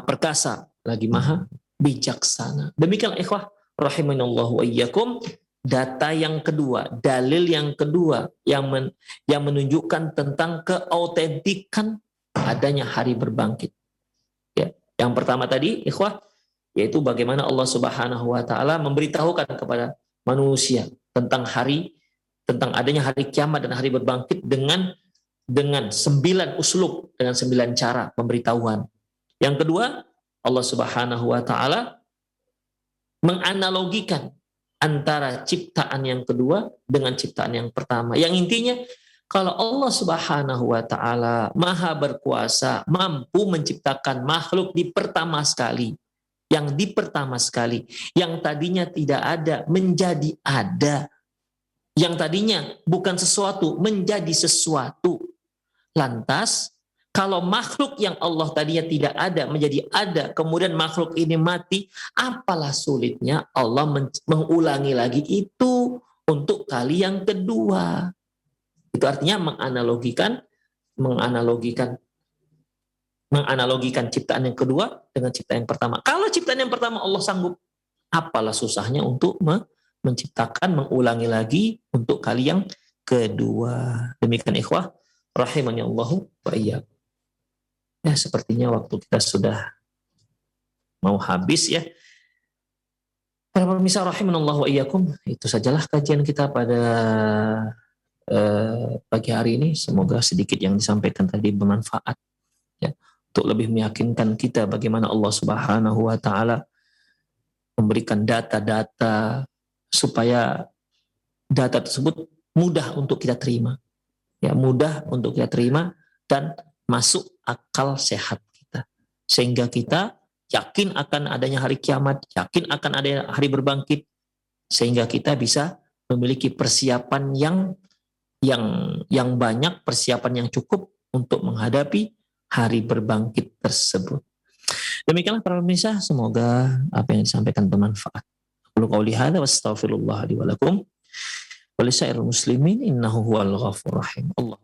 [SPEAKER 1] perkasa lagi maha bijaksana. Demikian ikhwah rahimanallahu wa iyyakum. Data yang kedua, dalil yang kedua yang menunjukkan tentang keautentikan adanya hari berbangkit. Ya, yang pertama tadi, ikhwah, yaitu bagaimana Allah Subhanahu wa taala memberitahukan kepada manusia tentang adanya hari kiamat dan hari berbangkit dengan 9 uslub, dengan 9 cara pemberitahuan. Yang kedua, Allah Subhanahu wa taala menganalogikan antara ciptaan yang kedua dengan ciptaan yang pertama. Yang intinya, kalau Allah Subhanahu wa taala maha berkuasa, mampu menciptakan makhluk di pertama sekali, yang tadinya tidak ada menjadi ada, yang tadinya bukan sesuatu menjadi sesuatu. Lantas, kalau makhluk yang Allah tadinya tidak ada menjadi ada, kemudian makhluk ini mati, apalah sulitnya Allah mengulangi lagi itu untuk kali yang kedua. Itu artinya menganalogikan ciptaan yang kedua dengan ciptaan yang pertama. Kalau ciptaan yang pertama Allah sanggup, apalah susahnya untuk mengulangi lagi untuk kali yang kedua. Demikian ikhwah rahimani Allahu wa iyyakum. Ya, sepertinya waktu kita sudah mau habis ya. Para pemirsa rahimanallahu wa iyyakum, itu sajalah kajian kita pada pagi hari ini. Semoga sedikit yang disampaikan tadi bermanfaat ya, untuk lebih meyakinkan kita bagaimana Allah Subhanahu wa taala memberikan data-data supaya data tersebut mudah untuk kita terima. Ya, mudah untuk kita terima dan masuk akal sehat kita. Sehingga kita yakin akan adanya hari kiamat, yakin akan adanya hari berbangkit, sehingga kita bisa memiliki persiapan yang banyak, persiapan yang cukup untuk menghadapi hari berbangkit tersebut. Demikianlah para pemirsa, semoga apa yang disampaikan bermanfaat. Qul qouli hadza wastaghfirullah li wa lakum wa lisairil muslimin innahu huwal ghafurur rahim. Allah